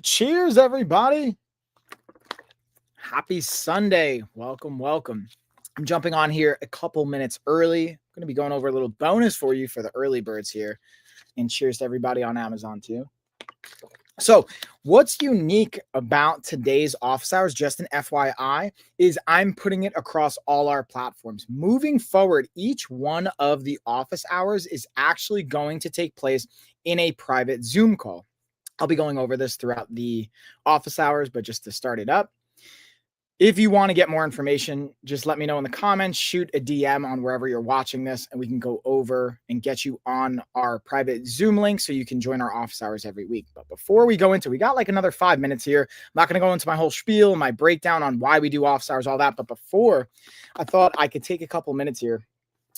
Cheers, everybody. Happy Sunday. Welcome. I'm jumping on here a couple minutes early. I'm going to be going over a little bonus for you for the early birds here. And cheers to everybody on Amazon too. So, what's unique about today's office hours, just an FYI, is I'm putting it across all our platforms. Moving forward, each one of the office hours is actually going to take place in a private Zoom call. I'll be going over this throughout the office hours, but just to start it up, if you want to get more information, just let me know in the comments, shoot a DM on wherever you're watching this, and we can go over and get you on our private Zoom link so you can join our office hours every week. But before we go into, we got like another 5 minutes here. I'm not going to go into my whole spiel, my breakdown on why we do office hours, all that. But before, I thought I could take a couple minutes here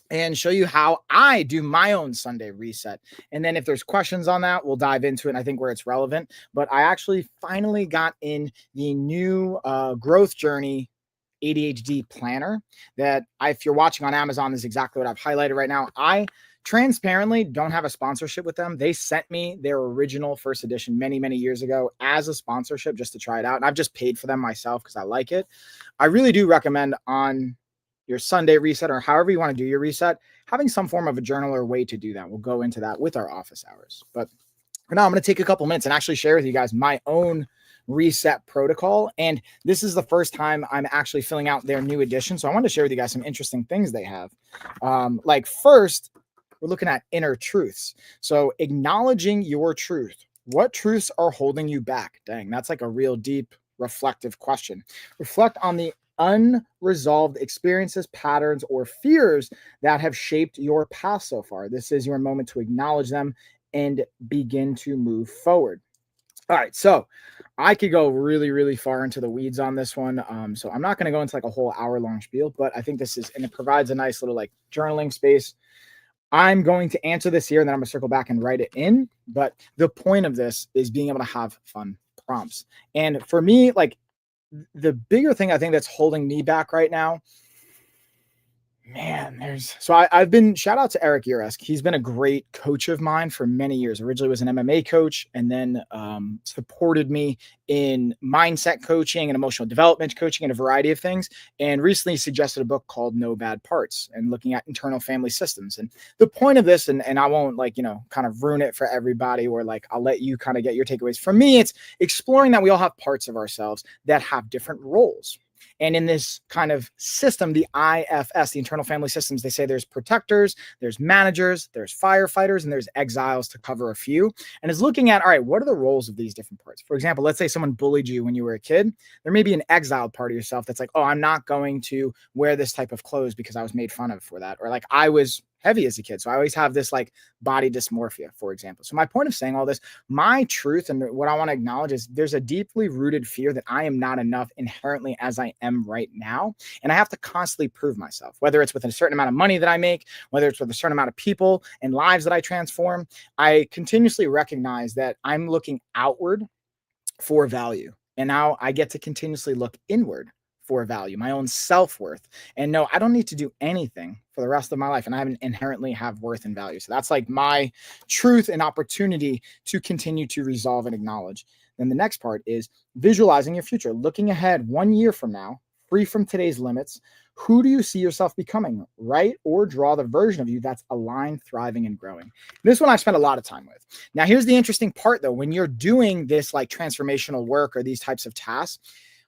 and show you how I do my own Sunday reset. And then if there's questions on that, we'll dive into it, I think, where it's relevant. But I actually finally got in the new growth journey ADHD planner that if you're watching on Amazon, is exactly what I've highlighted right now. I transparently don't have a sponsorship with them. They sent me their original first edition many years ago as a sponsorship just to try it out. And I've just paid for them myself because I like it. I really do recommend on your Sunday reset or however you want to do your reset, having some form of a journal or way to do that. We'll go into that with our office hours. But for now, I'm going to take a couple minutes and actually share with you guys my own reset protocol. And this is the first time I'm actually filling out their new edition. So I wanted to share with you guys some interesting things they have. Like first, we're looking at inner truths. So acknowledging your truth. What truths are holding you back? Dang, that's like a real deep reflective question. Reflect on the unresolved experiences, patterns, or fears that have shaped your past so far. This is your moment to acknowledge them and begin to move forward. All right, so I could go really far into the weeds on this one. So I'm not going to go into like a whole hour-long spiel, but I think this is, and it provides a nice little like journaling space. I'm going to answer this here, and then I'm going to circle back and write it in. But the point of this is being able to have fun prompts. And for me, like, the bigger thing I think that's holding me back right now, man, I've been, shout out to Eric Uresk. He's been a great coach of mine for many years. Originally was an MMA coach, and then supported me in mindset coaching and emotional development coaching and a variety of things. And recently suggested a book called No Bad Parts and looking at internal family systems. And the point of this, and I won't kind of ruin it for everybody, or like, I'll let you kind of get your takeaways. For me, it's exploring that we all have parts of ourselves that have different roles. And in this kind of system, the IFS, the internal family systems, they say there's protectors, there's managers, there's firefighters, and there's exiles, to cover a few. And is looking at, all right, what are the roles of these different parts? For example, let's say someone bullied you when you were a kid. There may be an exiled part of yourself that's like, oh, I'm not going to wear this type of clothes because I was made fun of for that. Or like, I was heavy as a kid, so I always have this like body dysmorphia, for example. So my point of saying all this, my truth and what I want to acknowledge is there's a deeply rooted fear that I am not enough inherently as I am right now. And I have to constantly prove myself, whether it's with a certain amount of money that I make, whether it's with a certain amount of people and lives that I transform. I continuously recognize that I'm looking outward for value. And now I get to continuously look inward for value, my own self-worth. And no, I don't need to do anything for the rest of my life. And I inherently have worth and value. So that's like my truth and opportunity to continue to resolve and acknowledge. Then the next part is visualizing your future, looking ahead 1 year from now, free from today's limits. Who do you see yourself becoming? Write or draw the version of you that's aligned, thriving, and growing. This one I spent a lot of time with. Now, here's the interesting part, though. When you're doing this like transformational work or these types of tasks,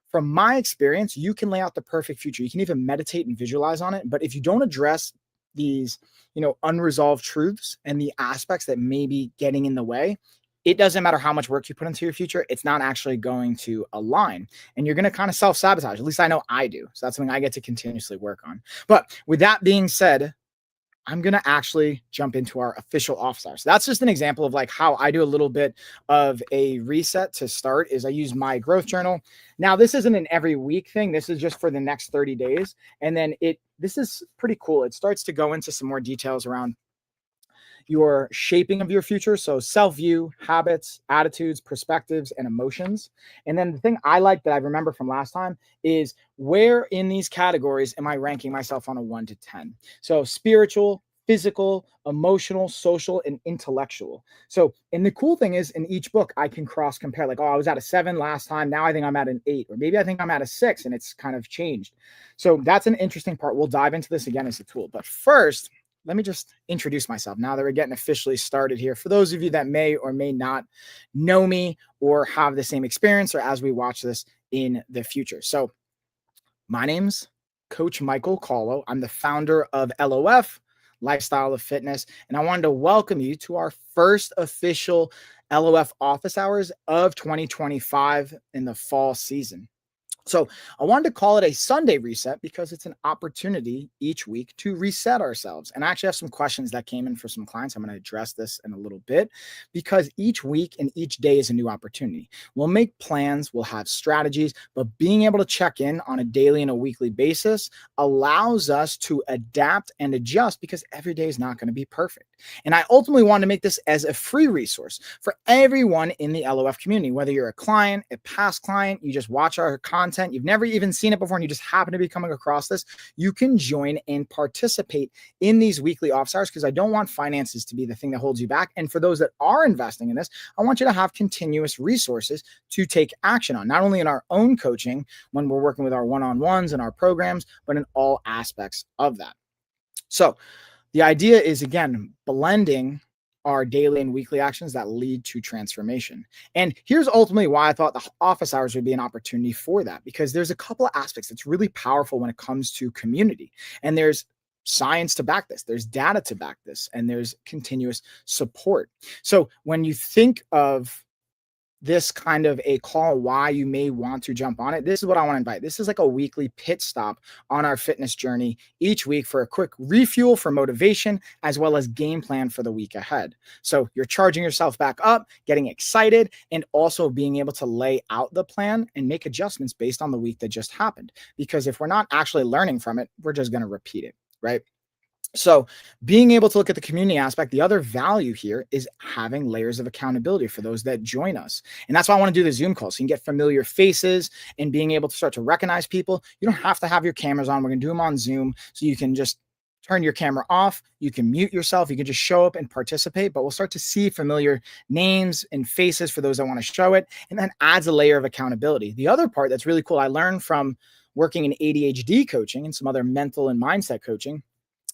from my experience, you can lay out the perfect future. You can even meditate and visualize on it. But if you don't address these, unresolved truths and the aspects that may be getting in the way, it doesn't matter how much work you put into your future. It's not actually going to align, and you're going to kind of self-sabotage. At least I know I do. So that's something I get to continuously work on. But with that being said, I'm going to actually jump into our official office hours. So that's just an example of like how I do a little bit of a reset to start. Is I use my growth journal. Now, this isn't an every week thing. This is just for the next 30 days. And then this is pretty cool. It starts to go into some more details around your shaping of your future. So self-view, habits, attitudes, perspectives, and emotions. And then the thing I like that I remember from last time is where in these categories am I ranking myself on a 1 to 10? So spiritual, physical, emotional, social, and intellectual. So, and the cool thing is in each book, I can cross compare, like, oh, I was at a 7 last time. Now I think I'm at an 8, or maybe I think I'm at a 6, and it's kind of changed. So that's an interesting part. We'll dive into this again as a tool. But first, let me just introduce myself now that we're getting officially started here. For those of you that may or may not know me or have the same experience, or as we watch this in the future. So, my name's Coach Michael Callow. I'm the founder of LOF, Lifestyle of Fitness, and I wanted to welcome you to our first official LOF Office Hours of 2025 in the fall season. So I wanted to call it a Sunday reset because it's an opportunity each week to reset ourselves. And I actually have some questions that came in for some clients. I'm going to address this in a little bit because each week and each day is a new opportunity. We'll make plans, we'll have strategies, but being able to check in on a daily and a weekly basis allows us to adapt and adjust because every day is not going to be perfect. And I ultimately want to make this as a free resource for everyone in the LOF community, whether you're a client, a past client, you just watch our content, you've never even seen it before, and you just happen to be coming across this, you can join and participate in these weekly office hours because I don't want finances to be the thing that holds you back. And for those that are investing in this, I want you to have continuous resources to take action on, not only in our own coaching when we're working with our one-on-ones and our programs, but in all aspects of that. So the idea is, again, blending our daily and weekly actions that lead to transformation. And here's ultimately why I thought the office hours would be an opportunity for that, because there's a couple of aspects that's really powerful when it comes to community. And there's science to back this, there's data to back this, and there's continuous support. So when you think of this kind of a call, why you may want to jump on it, this is what I want to invite. This is like a weekly pit stop on our fitness journey each week for a quick refuel for motivation, as well as game plan for the week ahead. So you're charging yourself back up, getting excited, and also being able to lay out the plan and make adjustments based on the week that just happened. Because if we're not actually learning from it, we're just going to repeat it, right? So being able to look at the community aspect, the other value here is having layers of accountability for those that join us. And that's why I want to do the Zoom call. So you can get familiar faces and being able to start to recognize people. You don't have to have your cameras on. We're going to do them on Zoom. So you can just turn your camera off. You can mute yourself. You can just show up and participate, but we'll start to see familiar names and faces for those that want to show it. And then adds a layer of accountability. The other part that's really cool, I learned from working in ADHD coaching and some other mental and mindset coaching,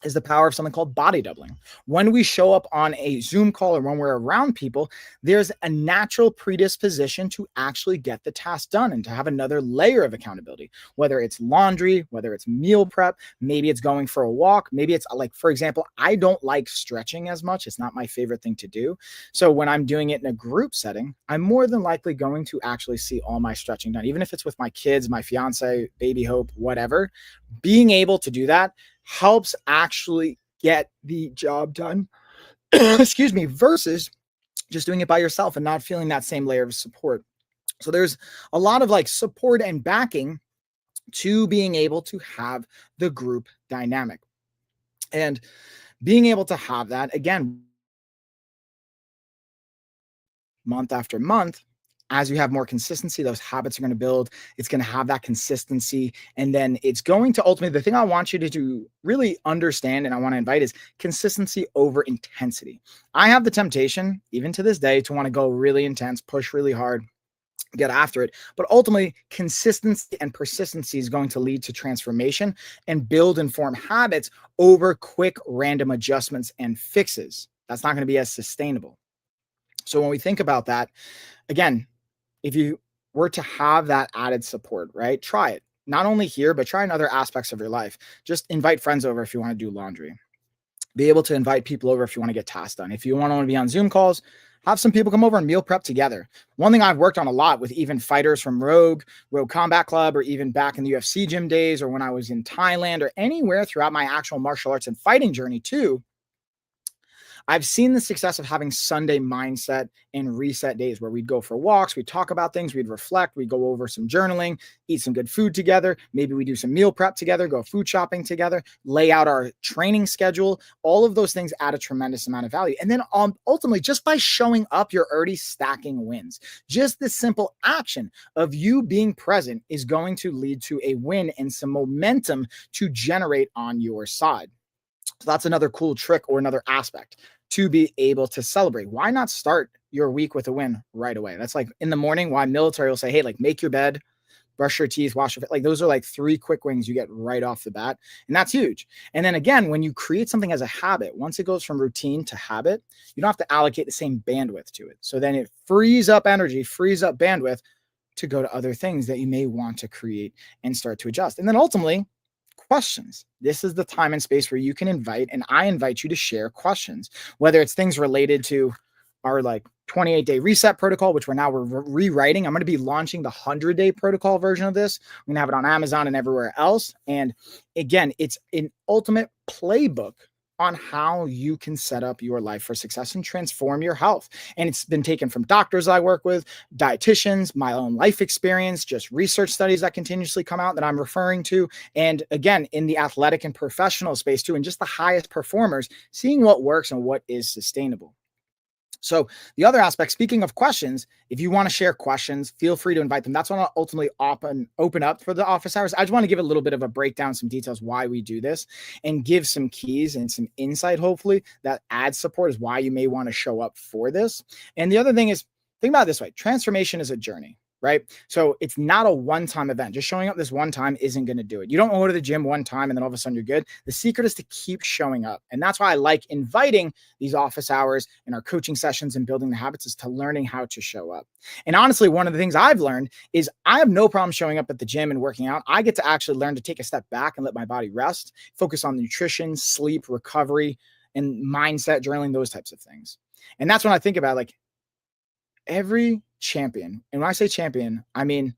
is the power of something called body doubling. When we show up on a Zoom call or when we're around people, there's a natural predisposition to actually get the task done and to have another layer of accountability, whether it's laundry, whether it's meal prep, maybe it's going for a walk, maybe it's like, for example, I don't like stretching as much. It's not my favorite thing to do. So when I'm doing it in a group setting, I'm more than likely going to actually see all my stretching done, even if it's with my kids, my fiance, baby Hope, whatever. Being able to do that helps actually get the job done, excuse me, versus just doing it by yourself and not feeling that same layer of support. So there's a lot of like support and backing to being able to have the group dynamic. And being able to have that, again, month after month, as you have more consistency, those habits are going to build. It's going to have that consistency. And then it's going to ultimately, the thing I want you to really understand and I want to invite is consistency over intensity. I have the temptation, even to this day, to want to go really intense, push really hard, get after it. But ultimately, consistency and persistency is going to lead to transformation and build and form habits over quick random adjustments and fixes. That's not going to be as sustainable. So when we think about that, again, if you were to have that added support, right, try it. Not only here, but try in other aspects of your life. Just invite friends over if you want to do laundry. Be able to invite people over if you want to get tasks done. If you want to be on Zoom calls, have some people come over and meal prep together. One thing I've worked on a lot with even fighters from Rogue Combat Club, or even back in the UFC gym days, or when I was in Thailand or anywhere throughout my actual martial arts and fighting journey too, I've seen the success of having Sunday mindset and reset days where we'd go for walks, we'd talk about things, we'd reflect, we'd go over some journaling, eat some good food together. Maybe we do some meal prep together, go food shopping together, lay out our training schedule. All of those things add a tremendous amount of value. And then ultimately, just by showing up, you're already stacking wins. Just this simple action of you being present is going to lead to a win and some momentum to generate on your side. So that's another cool trick or another aspect to be able to celebrate. Why not start your week with a win right away? That's like in the morning, why military will say, hey, like make your bed, brush your teeth, wash your face. Like those are like 3 quick wins you get right off the bat. And that's huge. And then again, when you create something as a habit, once it goes from routine to habit, you don't have to allocate the same bandwidth to it. So then it frees up energy, frees up bandwidth to go to other things that you may want to create and start to adjust. And then ultimately, questions. This is the time and space where you can invite, and I invite you to share questions, whether it's things related to our like 28-day reset protocol, which we're rewriting. I'm going to be launching the 100-day protocol version of this. I'm going to have it on Amazon and everywhere else. And again, it's an ultimate playbook on how you can set up your life for success and transform your health. And it's been taken from doctors I work with, dietitians, my own life experience, just research studies that continuously come out that I'm referring to. And again, in the athletic and professional space too, and just the highest performers, seeing what works and what is sustainable. So the other aspect, speaking of questions, if you want to share questions, feel free to invite them. That's what I'll ultimately open up for the office hours. I just want to give a little bit of a breakdown, some details why we do this, and give some keys and some insight, hopefully, that adds support is why you may want to show up for this. And the other thing is, think about it this way. Transformation is a journey. Right? So it's not a one-time event. Just showing up this one time isn't going to do it. You don't go to the gym one time and then all of a sudden you're good. The secret is to keep showing up. And that's why I like inviting these office hours and our coaching sessions and building the habits is to learning how to show up. And honestly, one of the things I've learned is I have no problem showing up at the gym and working out. I get to actually learn to take a step back and let my body rest, focus on nutrition, sleep, recovery, and mindset, journaling, those types of things. And that's when I think about like every champion, and when I say champion, I mean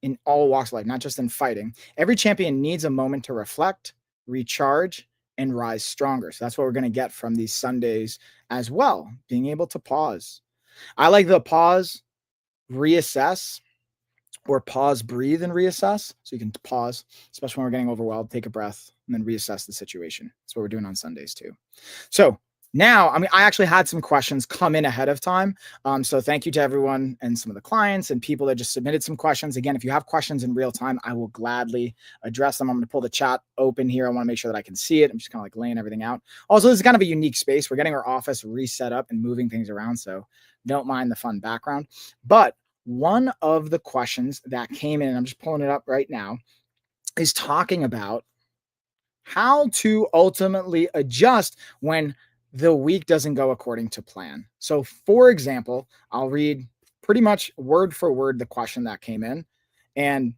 in all walks of life, not just in fighting. Every champion needs a moment to reflect, recharge, and rise stronger. So that's what we're going to get from these Sundays as well, being able to pause. I like the pause, reassess, or pause, breathe, and reassess. So you can pause, especially when we're getting overwhelmed, take a breath, and then reassess the situation. That's what we're doing on Sundays too. So now, I mean, I actually had some questions come in ahead of time. So thank you to everyone and some of the clients and people that just submitted some questions. Again, if you have questions in real time, I will gladly address them. I'm going to pull the chat open here. I want to make sure that I can see it. I'm just kind of like laying everything out. Also, this is kind of a unique space. We're getting our office reset up and moving things around. So don't mind the fun background. But one of the questions that came in, and I'm just pulling it up right now, is talking about how to ultimately adjust when the week doesn't go according to plan. So for example, I'll read pretty much word for word the question that came in. And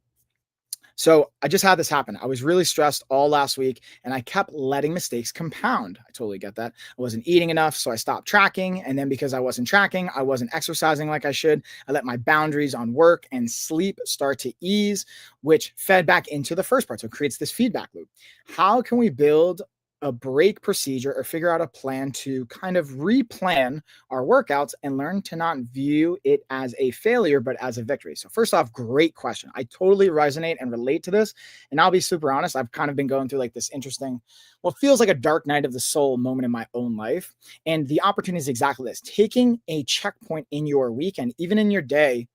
so I just had this happen. I was really stressed all last week and I kept letting mistakes compound. I totally get that. I wasn't eating enough, so I stopped tracking. And then because I wasn't tracking, I wasn't exercising like I should. I let my boundaries on work and sleep start to ease, which fed back into the first part. So it creates this feedback loop. How can we build a break procedure or figure out a plan to kind of replan our workouts and learn to not view it as a failure, but as a victory? So first off, great question. I totally resonate and relate to this. And I'll be super honest. I've kind of been going through like this interesting, what feels like a dark night of the soul moment in my own life. And the opportunity is exactly this, taking a checkpoint in your week and even in your day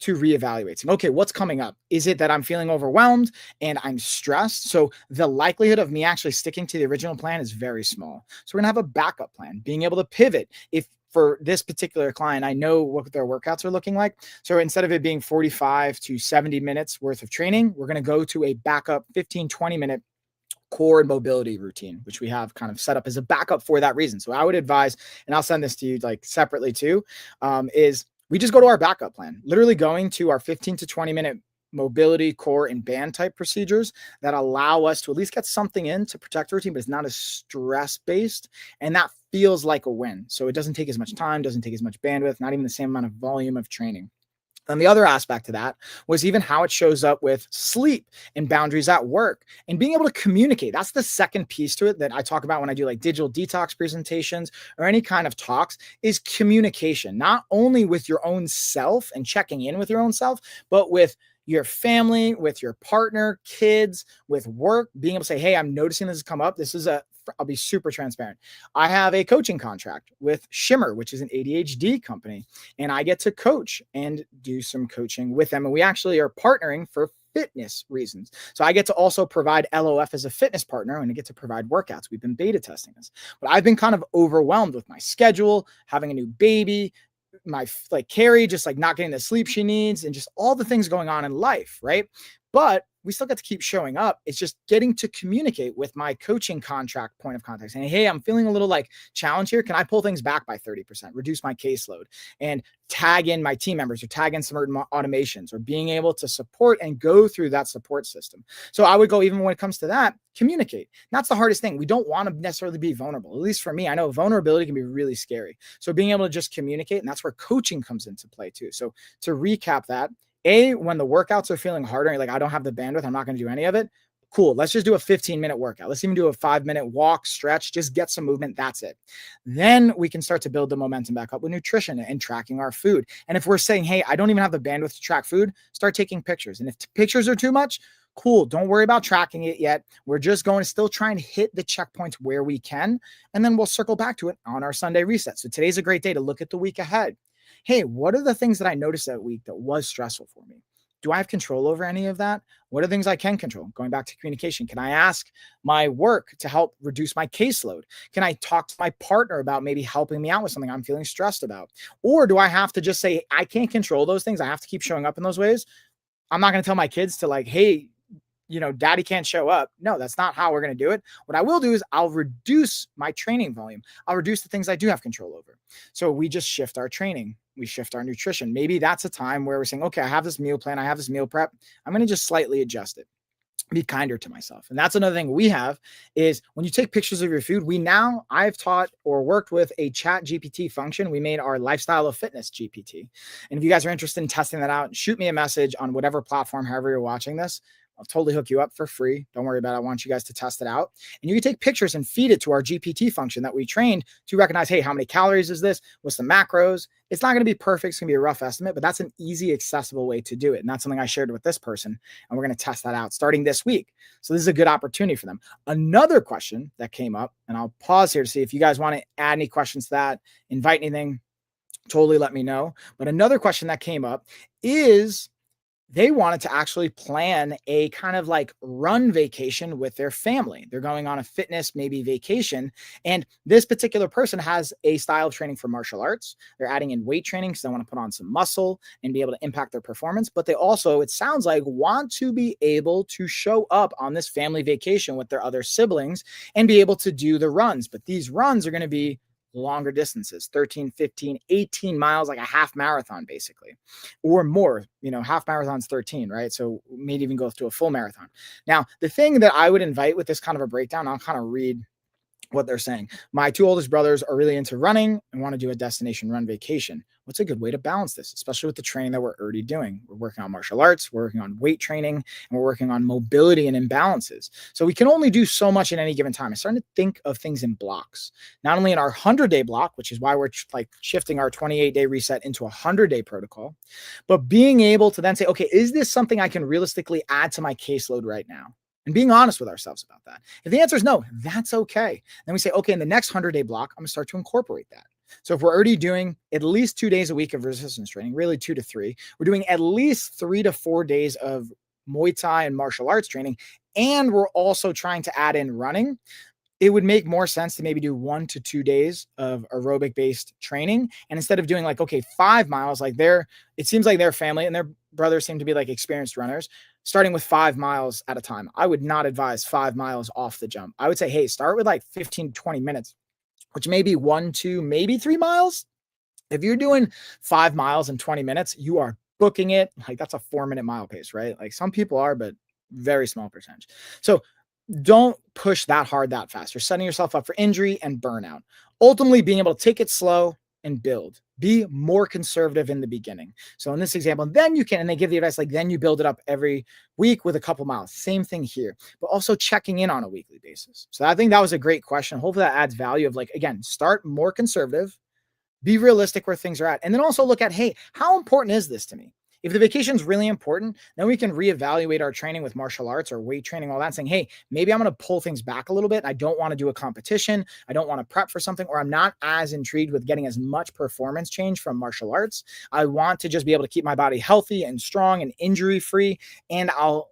to reevaluate. Okay, what's coming up? Is it that I'm feeling overwhelmed and I'm stressed? So the likelihood of me actually sticking to the original plan is very small. So we're gonna have a backup plan, being able to pivot. If for this particular client, I know what their workouts are looking like. So instead of it being 45 to 70 minutes worth of training, we're gonna go to a backup 15, 20-minute core and mobility routine, which we have kind of set up as a backup for that reason. So I would advise, and I'll send this to you like separately too, is we just go to our backup plan, literally going to our 15 to 20-minute mobility, core, and band type procedures that allow us to at least get something in to protect the routine, but it's not as stress-based. And that feels like a win. So it doesn't take as much time, doesn't take as much bandwidth, not even the same amount of volume of training. And the other aspect to that was even how it shows up with sleep and boundaries at work and being able to communicate. That's the second piece to it that I talk about when I do like digital detox presentations or any kind of talks is communication, not only with your own self and checking in with your own self, but with your family, with your partner, kids, with work, being able to say, hey, I'm noticing this has come up. I'll be super transparent. I have a coaching contract with Shimmer, which is an ADHD company, and I get to coach and do some coaching with them. And we actually are partnering for fitness reasons. So I get to also provide LOF as a fitness partner, and I get to provide workouts. We've been beta testing this, but I've been kind of overwhelmed with my schedule, having a new baby, my like Carrie just like not getting the sleep she needs, and just all the things going on in life, right? But we still get to keep showing up. It's just getting to communicate with my coaching contract point of contact saying, hey, I'm feeling a little like challenge here. Can I pull things back by 30%, reduce my caseload, and tag in my team members or tag in some automations, or being able to support and go through that support system. So I would go, even when it comes to that, communicate. That's the hardest thing. We don't want to necessarily be vulnerable. At least for me, I know vulnerability can be really scary. So being able to just communicate, and that's where coaching comes into play too. So to recap that, when the workouts are feeling harder, and like, I don't have the bandwidth, I'm not going to do any of it. Cool. Let's just do a 15-minute workout. Let's even do a 5-minute walk, stretch, just get some movement. That's it. Then we can start to build the momentum back up with nutrition and tracking our food. And if we're saying, hey, I don't even have the bandwidth to track food, start taking pictures. And if pictures are too much, cool. Don't worry about tracking it yet. We're just going to still try and hit the checkpoints where we can. And then we'll circle back to it on our Sunday reset. So today's a great day to look at the week ahead. Hey, what are the things that I noticed that week that was stressful for me? Do I have control over any of that? What are things I can control? Going back to communication, can I ask my work to help reduce my caseload? Can I talk to my partner about maybe helping me out with something I'm feeling stressed about? Or do I have to just say, I can't control those things, I have to keep showing up in those ways? I'm not going to tell my kids to like, hey, daddy can't show up. No, that's not how we're going to do it. What I will do is I'll reduce my training volume. I'll reduce the things I do have control over. So we just shift our training. We shift our nutrition. Maybe that's a time where we're saying, okay, I have this meal plan. I have this meal prep. I'm going to just slightly adjust it. Be kinder to myself. And that's another thing we have is when you take pictures of your food, I've taught or worked with a chat GPT function. We made our lifestyle of fitness GPT. And if you guys are interested in testing that out, shoot me a message on whatever platform, however you're watching this. I'll totally hook you up for free. Don't worry about it. I want you guys to test it out. And you can take pictures and feed it to our GPT function that we trained to recognize, hey, how many calories is this? What's the macros? It's not going to be perfect. It's going to be a rough estimate, but that's an easy, accessible way to do it. And that's something I shared with this person. And we're going to test that out starting this week. So this is a good opportunity for them. Another question that came up, and I'll pause here to see if you guys want to add any questions to that, invite anything, totally let me know. But another question that came up is, they wanted to actually plan a kind of like run vacation with their family. They're going on a fitness, maybe vacation. And this particular person has a style of training for martial arts. They're adding in weight training because they want to put on some muscle and be able to impact their performance. But they also, it sounds like, want to be able to show up on this family vacation with their other siblings and be able to do the runs. But these runs are going to be longer distances, 13, 15, 18 miles, like a half marathon, basically, or more. Half marathon's 13, right? So maybe even go to a full marathon. Now, the thing that I would invite with this kind of a breakdown, I'll kind of read what they're saying. My two oldest brothers are really into running and want to do a destination run vacation. What's a good way to balance this, especially with the training that we're already doing? We're working on martial arts, we're working on weight training, and we're working on mobility and imbalances. So we can only do so much at any given time. I'm starting to think of things in blocks, not only in our 100-day block, which is why we're like shifting our 28-day reset into a 100-day protocol, but being able to then say, okay, is this something I can realistically add to my caseload right now? And being honest with ourselves about that. If the answer is no, that's okay. Then we say, okay, in the next 100-day block, I'm going to start to incorporate that. So if we're already doing at least 2 days a week of resistance training, really 2 to 3, we're doing at least 3 to 4 days of Muay Thai and martial arts training, and we're also trying to add in running, it would make more sense to maybe do 1 to 2 days of aerobic based training. And instead of doing like, okay, 5 miles, like it seems like their family and their brothers seem to be like experienced runners, starting with 5 miles at a time. I would not advise 5 miles off the jump. I would say, hey, start with like 15 to 20 minutes, which may be 1, 2, maybe 3 miles. If you're doing 5 miles in 20 minutes, you are booking it. Like that's a 4-minute mile pace, right? Like some people are, but very small percentage. So don't push that hard that fast. You're setting yourself up for injury and burnout. Ultimately, being able to take it slow and build. Be more conservative in the beginning. So in this example, then you can, and they give the advice, like then you build it up every week with a couple miles. Same thing here, but also checking in on a weekly basis. So I think that was a great question. Hopefully that adds value of like, again, start more conservative, be realistic where things are at. And then also look at, hey, how important is this to me? If the vacation is really important, then we can reevaluate our training with martial arts or weight training, all that, saying, hey, maybe I'm going to pull things back a little bit. I don't want to do a competition. I don't want to prep for something, or I'm not as intrigued with getting as much performance change from martial arts. I want to just be able to keep my body healthy and strong and injury free. And I'll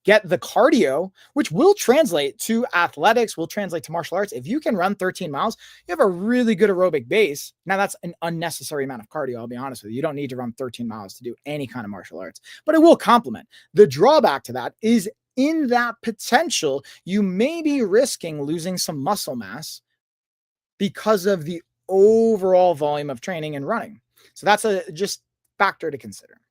get the cardio, which will translate to athletics, will translate to martial arts. If you can run 13 miles, you have a really good aerobic base. Now, that's an unnecessary amount of cardio, I'll be honest with you. You don't need to run 13 miles to do any kind of martial arts, but it will complement. The drawback to that is in that potential, you may be risking losing some muscle mass because of the overall volume of training and running. So that's a just factor to consider.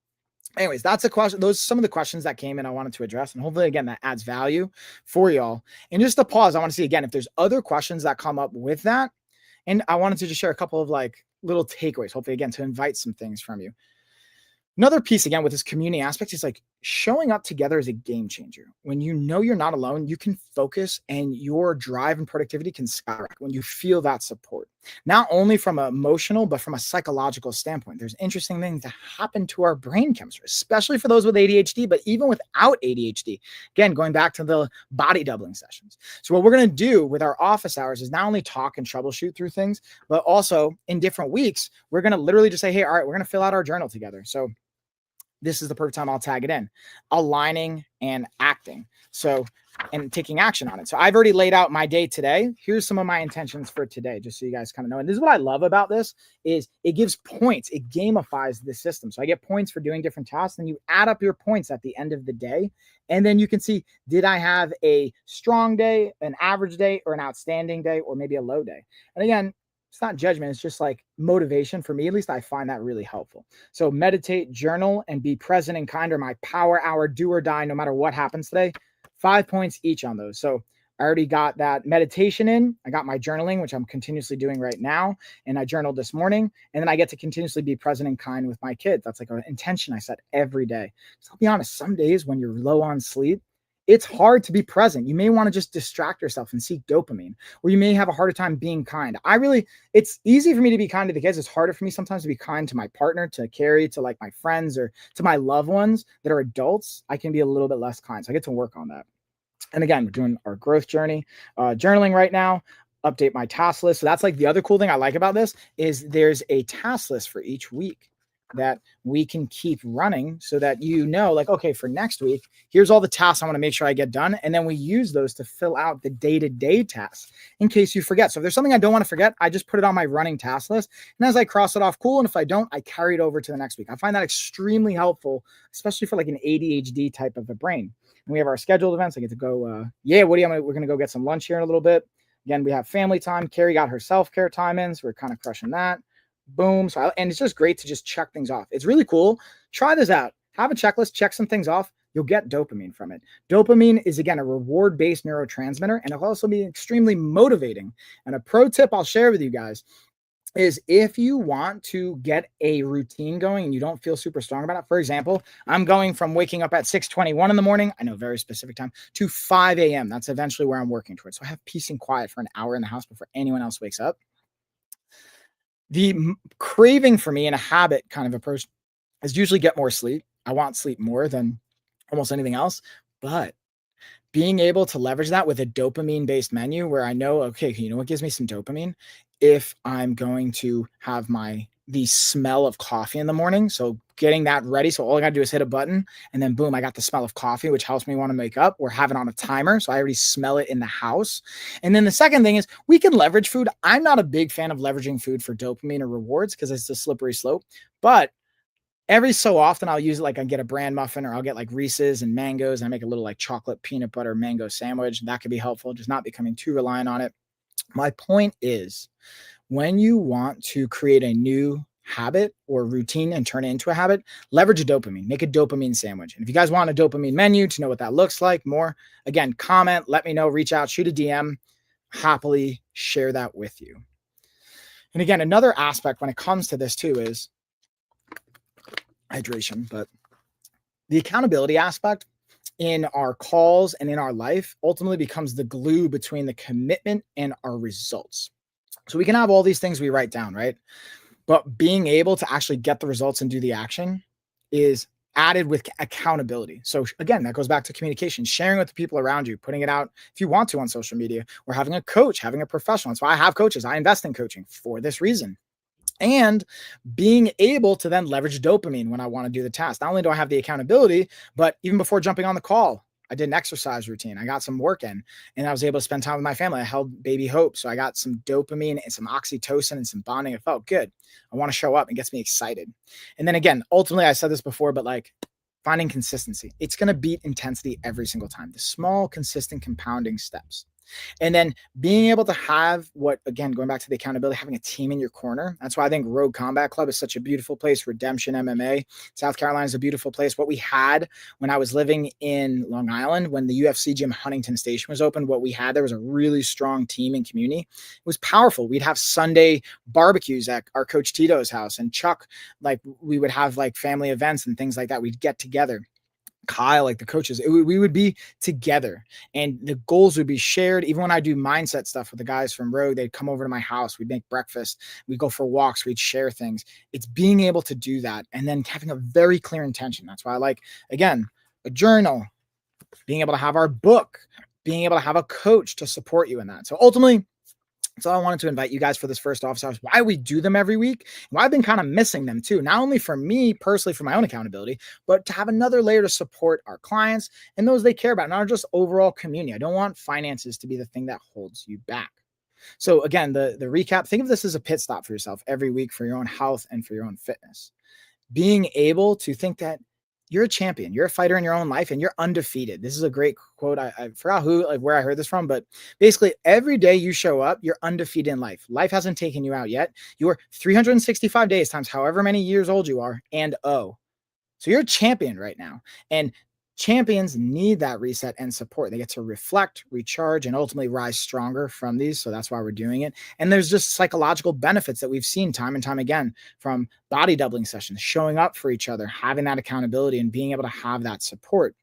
Anyways, that's a question. Those are some of the questions that came in I wanted to address. And hopefully, again, that adds value for y'all. And just to pause, I want to see again if there's other questions that come up with that. And I wanted to just share a couple of like little takeaways, hopefully, again, to invite some things from you. Another piece, again, with this community aspect is like showing up together is a game changer. When you know you're not alone, you can focus and your drive and productivity can skyrocket when you feel that support, not only from an emotional, but from a psychological standpoint. There's interesting things that happen to our brain chemistry, especially for those with ADHD, but even without ADHD. Again, going back to the body doubling sessions. So what we're going to do with our office hours is not only talk and troubleshoot through things, but also in different weeks, we're going to literally just say, hey, all right, we're going to fill out our journal together. So this is the perfect time I'll tag it in. Aligning and acting. So, and taking action on it. So I've already laid out my day today. Here's some of my intentions for today, just so you guys kind of know. And this is what I love about this is it gives points. It gamifies the system. So I get points for doing different tasks, and you add up your points at the end of the day. And then you can see, did I have a strong day, an average day, or an outstanding day, or maybe a low day? And again, it's not judgment. It's just like motivation for me. At least I find that really helpful. So meditate, journal, and be present and kind are my power hour, do or die, no matter what happens today. 5 points each on those. So I already got that meditation in. I got my journaling, which I'm continuously doing right now. And I journaled this morning. And then I get to continuously be present and kind with my kids. That's like an intention I set every day. So I'll be honest, some days when you're low on sleep, it's hard to be present. You may want to just distract yourself and seek dopamine, or you may have a harder time being kind. It's easy for me to be kind to the kids. It's harder for me sometimes to be kind to my partner, to Carrie, to like my friends, or to my loved ones that are adults. I can be a little bit less kind. So I get to work on that. And again, we're doing our growth journey, journaling right now, update my task list. So that's like the other cool thing I like about this is there's a task list for each week that we can keep running so that you know, like, okay, for next week, here's all the tasks I want to make sure I get done. And then we use those to fill out the day-to-day tasks in case you forget. So if there's something I don't want to forget, I just put it on my running task list. And as I cross it off, cool. And if I don't, I carry it over to the next week. I find that extremely helpful, especially for like an ADHD type of a brain. And we have our scheduled events. I get to go, we're going to go get some lunch here in a little bit. Again, we have family time. Carrie got her self-care time in, so we're kind of crushing that. Boom. And it's just great to just check things off. It's really cool. Try this out. Have a checklist, check some things off. You'll get dopamine from it. Dopamine is, again, a reward-based neurotransmitter, and it'll also be extremely motivating. And a pro tip I'll share with you guys is if you want to get a routine going and you don't feel super strong about it. For example, I'm going from waking up at 6:21 in the morning, I know very specific time, to 5 a.m. That's eventually where I'm working towards. So I have peace and quiet for an hour in the house before anyone else wakes up. The craving for me in a habit kind of approach is usually get more sleep. I want sleep more than almost anything else, but being able to leverage that with a dopamine based menu where I know, okay, you know what gives me some dopamine? If I'm going to have the smell of coffee in the morning. So getting that ready. So all I got to do is hit a button and then boom, I got the smell of coffee, which helps me want to make up or have it on a timer. So I already smell it in the house. And then the second thing is we can leverage food. I'm not a big fan of leveraging food for dopamine or rewards because it's a slippery slope, but every so often I'll use it. Like I get a bran muffin or I'll get like Reese's and mangoes. And I make a little like chocolate peanut butter mango sandwich. That could be helpful. Just not becoming too reliant on it. My point is when you want to create a new habit or routine and turn it into a habit, leverage a dopamine, make a dopamine sandwich. And if you guys want a dopamine menu to know what that looks like more, again, comment, let me know, reach out, shoot a DM, happily share that with you. And again, another aspect when it comes to this too is hydration, but the accountability aspect in our calls and in our life ultimately becomes the glue between the commitment and our results. So we can have all these things we write down, right? But being able to actually get the results and do the action is added with accountability. So again, that goes back to communication, sharing with the people around you, putting it out if you want to on social media, or having a coach, having a professional. That's why I have coaches. I invest in coaching for this reason. And being able to then leverage dopamine when I want to do the task. Not only do I have the accountability, but even before jumping on the call, I did an exercise routine. I got some work in, and I was able to spend time with my family. I held baby Hope. So I got some dopamine and some oxytocin and some bonding. It felt good. I want to show up. It gets me excited. And then again, ultimately, I said this before, but like finding consistency. It's going to beat intensity every single time. The small, consistent compounding steps. And then being able to have what, again, going back to the accountability, having a team in your corner. That's why I think Rogue Combat Club is such a beautiful place. Redemption MMA. South Carolina is a beautiful place. What we had when I was living in Long Island, when the UFC gym Huntington Station was open, what we had there was a really strong team and community. It was powerful. We'd have Sunday barbecues at our coach Tito's house, and Chuck, like we would have like family events and things like that. We'd get together. Kyle, like the coaches, we would be together and the goals would be shared. Even when I do mindset stuff with the guys from Rogue, they'd come over to my house. We'd make breakfast. We'd go for walks. We'd share things. It's being able to do that and then having a very clear intention. That's why I like, again, a journal, being able to have our book, being able to have a coach to support you in that. So ultimately, so I wanted to invite you guys for this first office hours, why we do them every week, why I've been kind of missing them too, not only for me personally, for my own accountability, but to have another layer to support our clients and those they care about, not just overall community. I don't want finances to be the thing that holds you back. So again, the recap, think of this as a pit stop for yourself every week for your own health and for your own fitness. Being able to think that you're a champion, you're a fighter in your own life, and you're undefeated. This is a great quote. I forgot where I heard this from, but basically every day you show up, you're undefeated in life. Life hasn't taken you out yet. You're 365 days times however many years old you are, and so you're a champion right now. And champions need that reset and support. They get to reflect, recharge, and ultimately rise stronger from these. So that's why we're doing it. And there's just psychological benefits that we've seen time and time again from body doubling sessions, showing up for each other, having that accountability, and being able to have that support.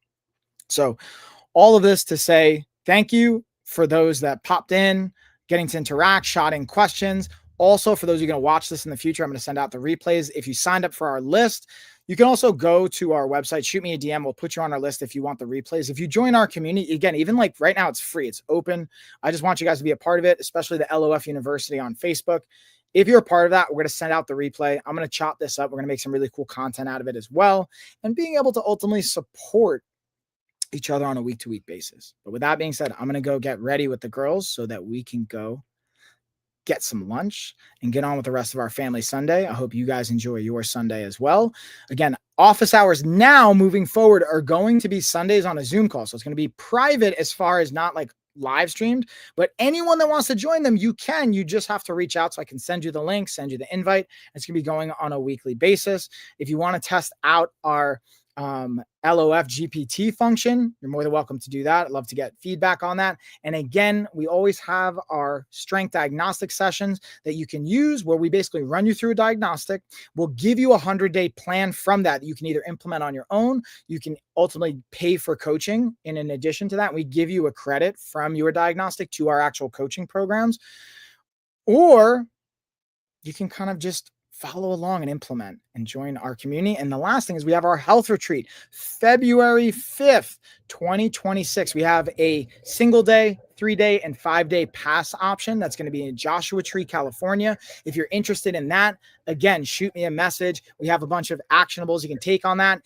So all of this to say thank you for those that popped in, getting to interact, shot in questions. Also, for those of you going to watch this in the future, I'm going to send out the replays. If you signed up for our list, you can also go to our website, shoot me a DM. We'll put you on our list if you want the replays. If you join our community, again, even like right now, it's free. It's open. I just want you guys to be a part of it, especially the LOF University on Facebook. If you're a part of that, we're going to send out the replay. I'm going to chop this up. We're going to make some really cool content out of it as well. And being able to ultimately support each other on a week-to-week basis. But with that being said, I'm going to go get ready with the girls so that we can go get some lunch and get on with the rest of our family Sunday. I hope you guys enjoy your Sunday as well. Again, office hours now moving forward are going to be Sundays on a Zoom call. So it's going to be private as far as not like live streamed, but anyone that wants to join them, you can. You just have to reach out so I can send you the link, send you the invite. It's going to be going on a weekly basis. If you want to test out our LOF GPT function, you're more than welcome to do that. I'd love to get feedback on that. And again, we always have our strength diagnostic sessions that you can use where we basically run you through a diagnostic. We'll give you a 100-day plan from that you can either implement on your own. You can ultimately pay for coaching. And in addition to that, we give you a credit from your diagnostic to our actual coaching programs. Or you can kind of just follow along and implement and join our community. And the last thing is we have our health retreat, February 5th, 2026. We have a single day, 3-day, and 5-day pass option. That's going to be in Joshua Tree, California. If you're interested in that, again, shoot me a message. We have a bunch of actionables you can take on that.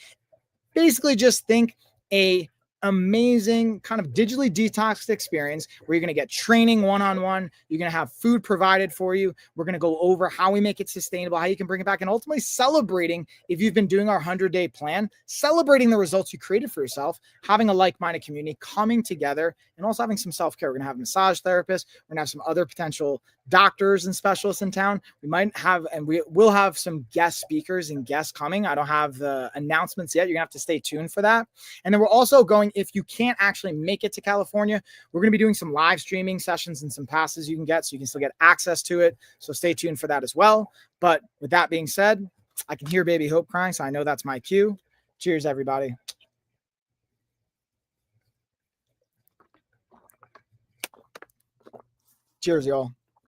Basically just think a amazing kind of digitally detoxed experience where you're going to get training one-on-one. You're going to have food provided for you. We're going to go over how we make it sustainable, how you can bring it back, and ultimately celebrating, if you've been doing our 100-day plan, celebrating the results you created for yourself, having a like-minded community, coming together, and also having some self-care. We're going to have massage therapists. We're going to have some other potential doctors and specialists in town. We might have, and we will have some guest speakers and guests coming. I don't have the announcements yet. You're gonna have to stay tuned for that. And then we're also going, if you can't actually make it to California, we're going to be doing some live streaming sessions and some passes you can get so you can still get access to it. So stay tuned for that as well. But with that being said, I can hear baby Hope crying, so I know that's my cue. Cheers, everybody. Cheers, y'all.